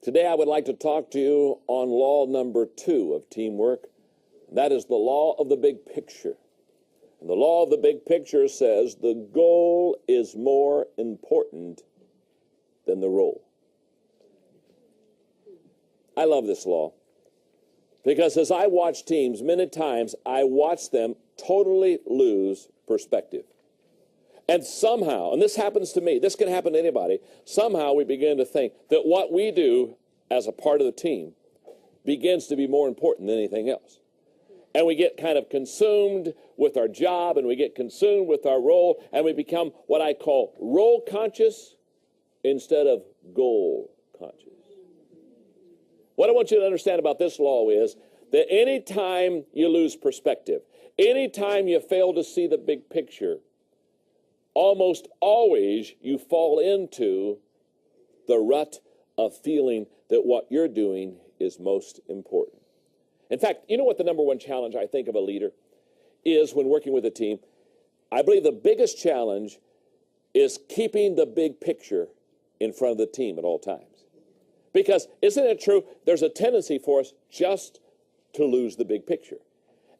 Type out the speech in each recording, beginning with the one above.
Today I would like to talk to you on law number 2 of teamwork. That is the law of the big picture. And the law of the big picture says the goal is more important than the role. I love this law because as I watch teams, many times I watch them totally lose perspective. And somehow, and this happens to me, this can happen to anybody, somehow we begin to think that what we do as a part of the team begins to be more important than anything else. And we get kind of consumed with our job, and we get consumed with our role, and we become what I call role conscious instead of goal conscious. What I want you to understand about this law is that any time you lose perspective, any time you fail to see the big picture, almost always you fall into the rut of feeling that what you're doing is most important. In fact, you know what the number one challenge I think of a leader is when working with a team? I believe the biggest challenge is keeping the big picture in front of the team at all times. Because isn't it true, there's a tendency for us just to lose the big picture.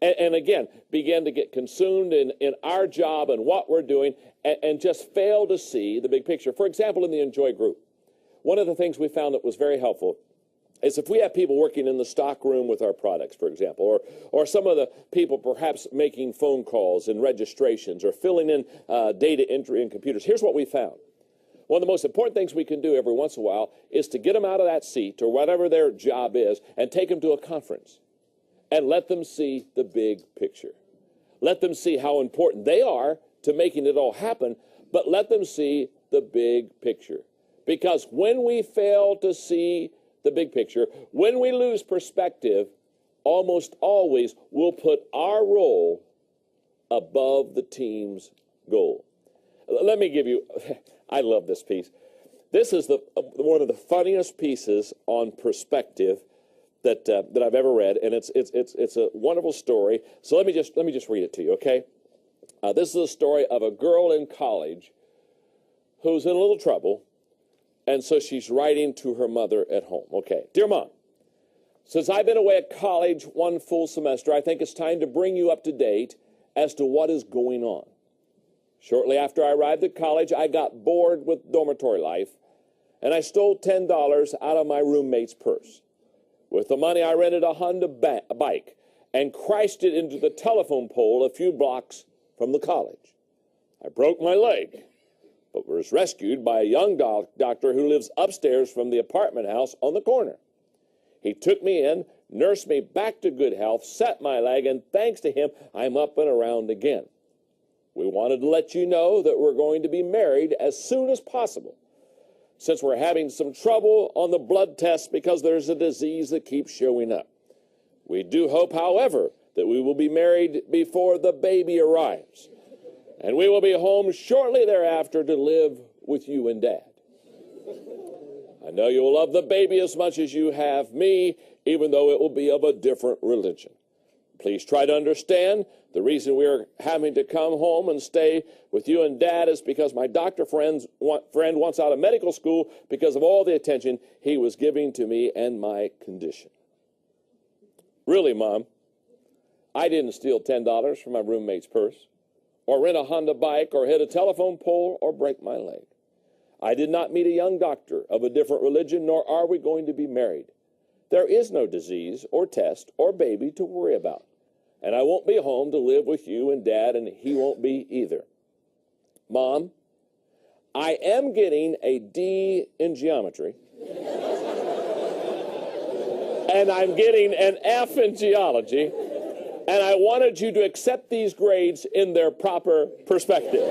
And again, begin to get consumed in our job and what we're doing and just fail to see the big picture. For example, in the Enjoy group, one of the things we found that was very helpful is if we have people working in the stock room with our products, for example, or some of the people perhaps making phone calls and registrations or filling in data entry in computers. Here's what we found. One of the most important things we can do every once in a while is to get them out of that seat or whatever their job is and take them to a conference and let them see the big picture. Let them see how important they are to making it all happen, but let them see the big picture. Because when we fail to see the big picture, when we lose perspective, almost always we'll put our role above the team's goal. Let me give you, I love this piece. This is one of the funniest pieces on perspective that I've ever read, and it's a wonderful story. So let me just read it to you, okay? This is a story of a girl in college who's in a little trouble, and so she's writing to her mother at home. Okay, dear Mom, since I've been away at college one full semester, I think it's time to bring you up to date as to what is going on. Shortly after I arrived at college, I got bored with dormitory life, and I stole $10 out of my roommate's purse. With the money, I rented a Honda bike and crashed it into the telephone pole a few blocks from the college. I broke my leg, but was rescued by a young doctor who lives upstairs from the apartment house on the corner. He took me in, nursed me back to good health, set my leg, and thanks to him, I'm up and around again. We wanted to let you know that we're going to be married as soon as possible, since we're having some trouble on the blood test because there's a disease that keeps showing up. We do hope, however, that we will be married before the baby arrives, and we will be home shortly thereafter to live with you and Dad. I know you will love the baby as much as you have me, even though it will be of a different religion. Please try to understand the reason we're having to come home and stay with you and Dad is because my doctor friend wants out of medical school because of all the attention he was giving to me and my condition. Really, Mom, I didn't steal $10 from my roommate's purse, or rent a Honda bike, or hit a telephone pole, or break my leg. I did not meet a young doctor of a different religion, nor are we going to be married. There is no disease or test or baby to worry about. And I won't be home to live with you and Dad, and he won't be either. Mom, I am getting a D in geometry. And I'm getting an F in geology. And I wanted you to accept these grades in their proper perspective.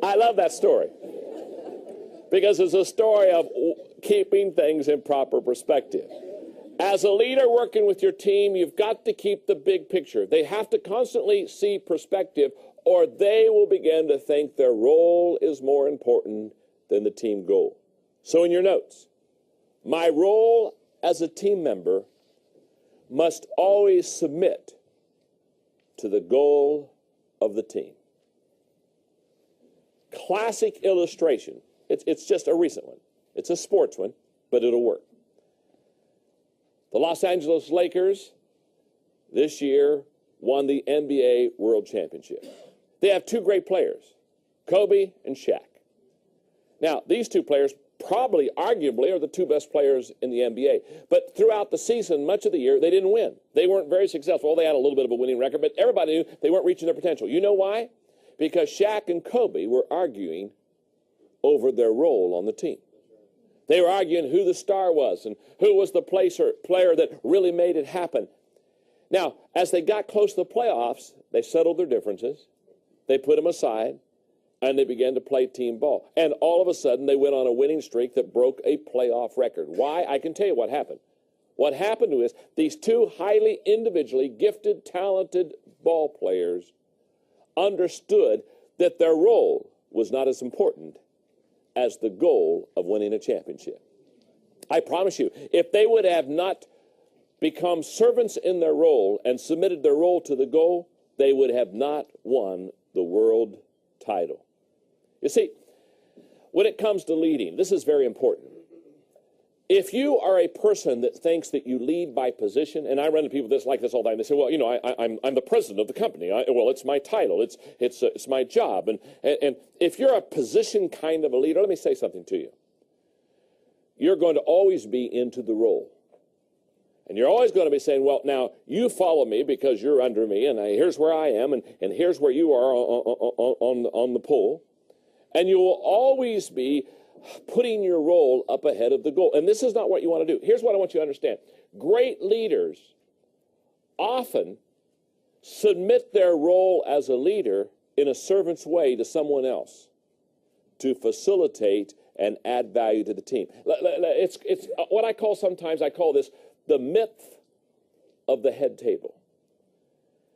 I love that story because it's a story of keeping things in proper perspective. As a leader working with your team, you've got to keep the big picture. They have to constantly see perspective, or they will begin to think their role is more important than the team goal. So in your notes, my role as a team member must always submit to the goal of the team. classic illustration. It's just a recent one. It's a sports one, but it'll work. The Los Angeles Lakers this year won the NBA World Championship. They have two great players, Kobe and Shaq. Now, these two players probably, arguably, are the two best players in the NBA. But throughout the season, much of the year, they didn't win. They weren't very successful. Well, they had a little bit of a winning record, but everybody knew they weren't reaching their potential. You know why? Because Shaq and Kobe were arguing over their role on the team. They were arguing who the star was and who was the player that really made it happen. Now, as they got close to the playoffs, they settled their differences. They put them aside. And they began to play team ball. And all of a sudden, they went on a winning streak that broke a playoff record. Why? I can tell you what happened. What happened was these two highly individually gifted, talented ball players understood that their role was not as important as the goal of winning a championship. I promise you, if they would have not become servants in their role and submitted their role to the goal, they would have not won the world title. You see, when it comes to leading, this is very important. If you are a person that thinks that you lead by position, and I run into people like this all the time, they say, well, you know, I'm the president of the company. Well, it's my title. It's my job. And if you're a position kind of a leader, let me say something to you. You're going to always be into the role. And you're always going to be saying, well, now, you follow me because you're under me, and here's where I am, and here's where you are on the pole. And you will always be putting your role up ahead of the goal. And this is not what you want to do. Here's what I want you to understand. Great leaders often submit their role as a leader in a servant's way to someone else to facilitate and add value to the team. It's what I call this the myth of the head table.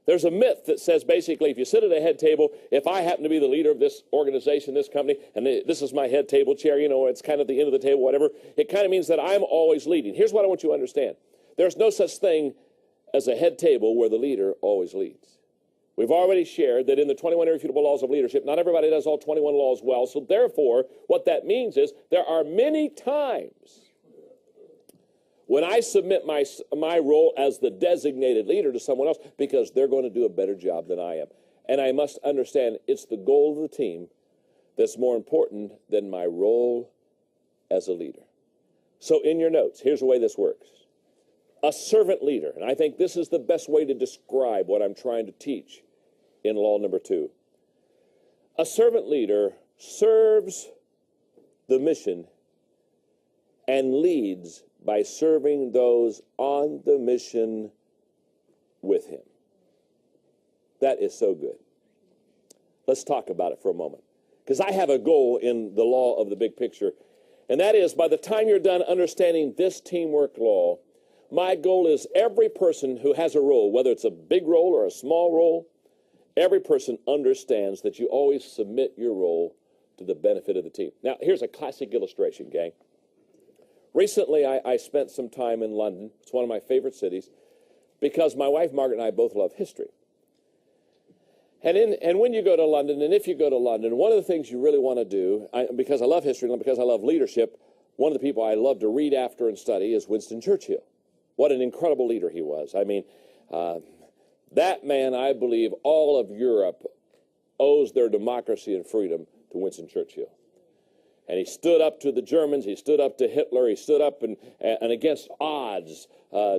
There's a myth that says basically if you sit at a head table, if I happen to be the leader of this organization, this company, and this is my head table chair, you know, it's kind of the end of the table, whatever, it kind of means that I'm always leading. Here's what I want you to understand. There's no such thing as a head table where the leader always leads. We've already shared that in the 21 irrefutable laws of leadership, not everybody does all 21 laws well, so therefore what that means is there are many times when I submit my role as the designated leader to someone else because they're going to do a better job than I am. And I must understand it's the goal of the team that's more important than my role as a leader. So in your notes, here's the way this works. A servant leader, and I think this is the best way to describe what I'm trying to teach in law number 2. A servant leader serves the mission and leads by serving those on the mission with him. That is so good. Let's talk about it for a moment. Because I have a goal in the law of the big picture, and that is by the time you're done understanding this teamwork law, my goal is every person who has a role, whether it's a big role or a small role, every person understands that you always submit your role to the benefit of the team. Now, here's a classic illustration, gang. Recently, I spent some time in London. It's one of my favorite cities because my wife, Margaret, and I both love history. And when you go to London, and if you go to London, one of the things you really want to do, because I love history and because I love leadership, one of the people I love to read after and study is Winston Churchill. What an incredible leader he was. I mean, that man, I believe, all of Europe owes their democracy and freedom to Winston Churchill. And he stood up to the Germans, he stood up to Hitler, he stood up and against odds,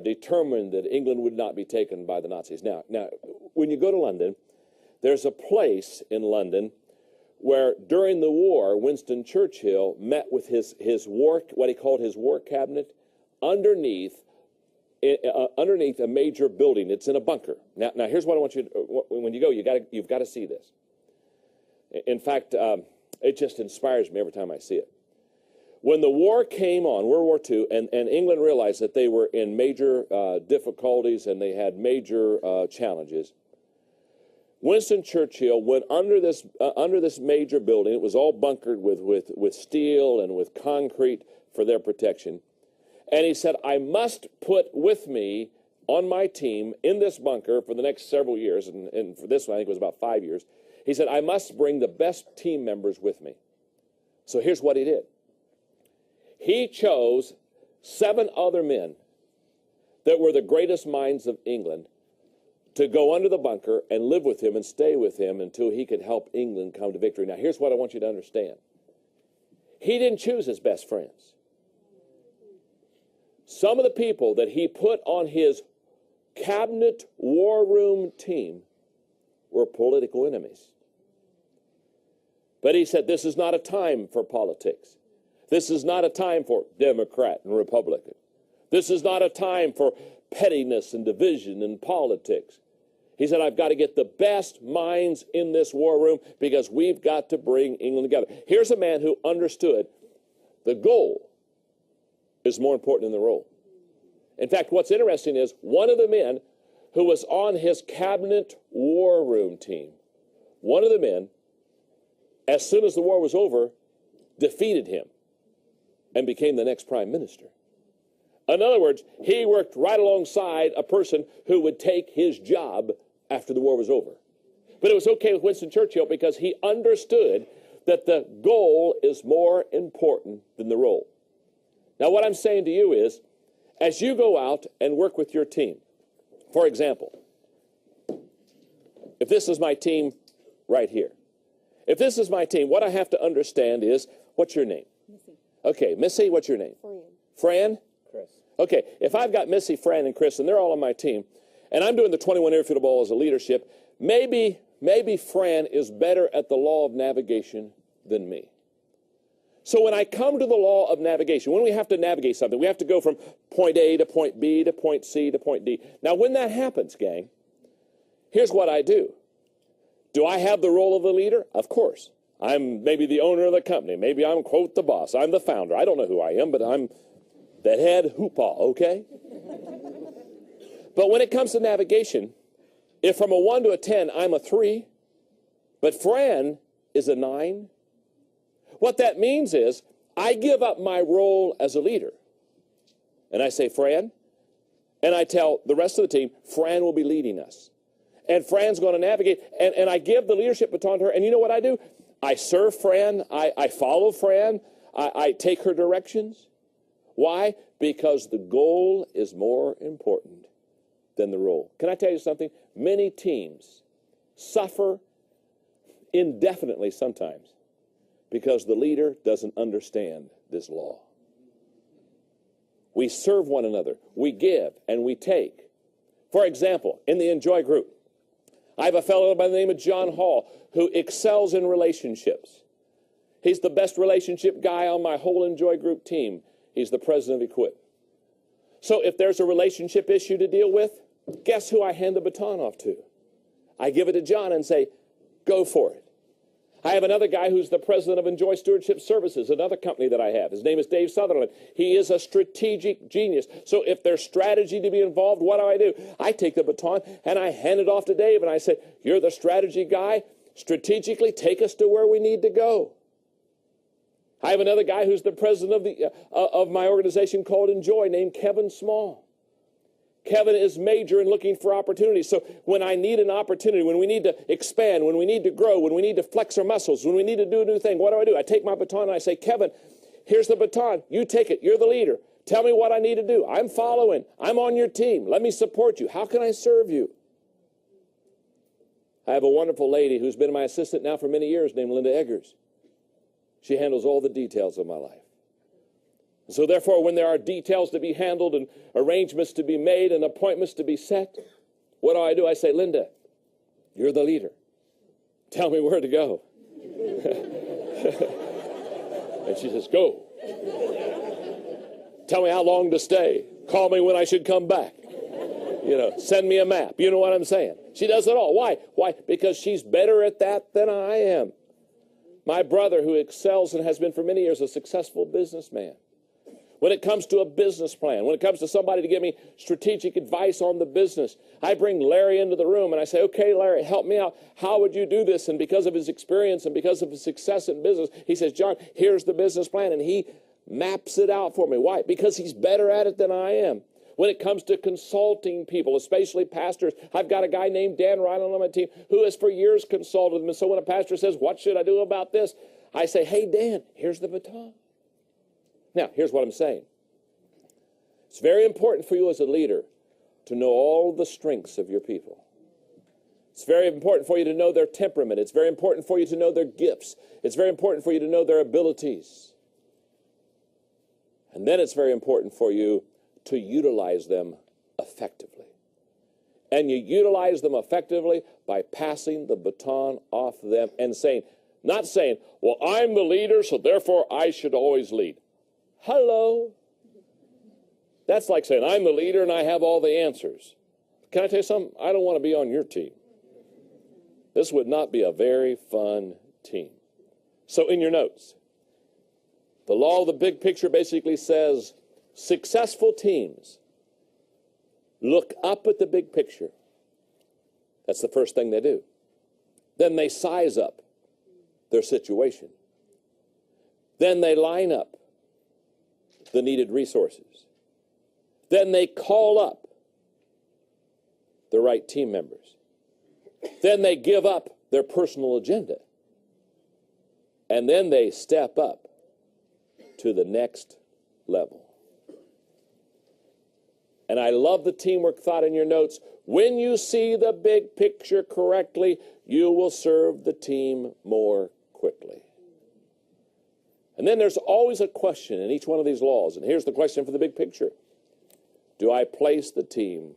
determined that England would not be taken by the Nazis. Now, when you go to London, there's a place in London where during the war, Winston Churchill met with his war, what he called his war cabinet, underneath a major building. It's in a bunker. Now here's what I want you to, when you go, you've got to see this. In fact, it just inspires me every time I see it. When the war came on, World War II, and England realized that they were in major difficulties and they had major challenges, Winston Churchill went under this major building. It was all bunkered with steel and with concrete for their protection. And he said, I must put with me on my team in this bunker for the next several years, and for this one I think it was about 5 years, he said, I must bring the best team members with me. So here's what he did. He chose 7 other men that were the greatest minds of England to go under the bunker and live with him and stay with him until he could help England come to victory. Now, here's what I want you to understand. He didn't choose his best friends. Some of the people that he put on his cabinet war room team were political enemies. But he said, this is not a time for politics. This is not a time for Democrat and Republican. This is not a time for pettiness and division and politics. He said, I've got to get the best minds in this war room because we've got to bring England together. Here's a man who understood the goal is more important than the role. In fact, what's interesting is one of the men who was on his cabinet war room team, one of the men, as soon as the war was over, defeated him and became the next prime minister. In other words, he worked right alongside a person who would take his job after the war was over. But it was okay with Winston Churchill because he understood that the goal is more important than the role. Now, what I'm saying to you is, as you go out and work with your team, for example, if this is my team right here, if this is my team, what I have to understand is, what's your name? Missy. Okay, Missy, what's your name? Fran. Fran? Chris. Okay, if I've got Missy, Fran, and Chris, and they're all on my team, and I'm doing the 21 airfield ball as a leadership, maybe Fran is better at the law of navigation than me. So when I come to the law of navigation, when we have to navigate something, we have to go from point A to point B to point C to point D. Now, when that happens, gang, here's what I do. Do I have the role of the leader? Of course. I'm maybe the owner of the company. Maybe I'm, quote, the boss. I'm the founder. I don't know who I am, but I'm the head hoopah, okay? But when it comes to navigation, if from a 1 to a 10, I'm a 3, but Fran is a 9, what that means is I give up my role as a leader. And I say, Fran, and I tell the rest of the team, Fran will be leading us. And Fran's going to navigate, and I give the leadership baton to her, and you know what I do? I serve Fran, I follow Fran, I take her directions. Why? Because the goal is more important than the role. Can I tell you something? Many teams suffer indefinitely sometimes because the leader doesn't understand this law. We serve one another, we give, and we take. For example, in the Enjoy group, I have a fellow by the name of John Hall who excels in relationships. He's the best relationship guy on my whole Enjoy group team. He's the president of Equip. So if there's a relationship issue to deal with, guess who I hand the baton off to? I give it to John and say, go for it. I have another guy who's the president of Enjoy Stewardship Services, another company that I have. His name is Dave Sutherland. He is a strategic genius. So if there's strategy to be involved, what do? I take the baton and I hand it off to Dave and I say, you're the strategy guy. Strategically, take us to where we need to go. I have another guy who's the president of my organization called Enjoy, named Kevin Small. Kevin is major in looking for opportunities. So when I need an opportunity, when we need to expand, when we need to grow, when we need to flex our muscles, when we need to do a new thing, what do? I take my baton and I say, Kevin, here's the baton. You take it. You're the leader. Tell me what I need to do. I'm following. I'm on your team. Let me support you. How can I serve you? I have a wonderful lady who's been my assistant now for many years named Linda Eggers. She handles all the details of my life. So therefore, when there are details to be handled and arrangements to be made and appointments to be set, what do? I say, Linda, you're the leader. Tell me where to go. And she says, go. Tell me how long to stay. Call me when I should come back. Send me a map. You know what I'm saying? She does it all. Why? Why? Because she's better at that than I am. My brother, who excels and has been for many years a successful businessman, when it comes to a business plan, when it comes to somebody to give me strategic advice on the business, I bring Larry into the room and I say, okay, Larry, help me out. How would you do this? And because of his experience and because of his success in business, he says, John, here's the business plan. And he maps it out for me. Why? Because he's better at it than I am. when it comes to consulting people, especially pastors. I've got a guy named Dan Ryan on my team who has for years consulted them. And so when a pastor says, what should I do about this? I say, hey, Dan, here's the baton. Now, here's what I'm saying. It's very important for you as a leader to know all the strengths of your people. It's very important for you to know their temperament. It's very important for you to know their gifts. It's very important for you to know their abilities. And then it's very important for you to utilize them effectively. And you utilize them effectively by passing the baton off them and saying, not saying, well, I'm the leader, so therefore I should always lead. Hello. That's like saying, I'm the leader and I have all the answers. Can I tell you something? I don't want to be on your team. This would not be a very fun team. So in your notes, the law of the big picture basically says successful teams look up at the big picture. That's the first thing they do. Then they size up their situation. Then they line up the needed resources. Then they call up the right team members. Then they give up their personal agenda. And then they step up to the next level. And I love the teamwork thought in your notes. When you see the big picture correctly, you will serve the team more quickly. And then there's always a question in each one of these laws. And here's the question for the big picture. Do I place the team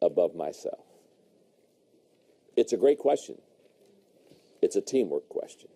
above myself? It's a great question. It's a teamwork question.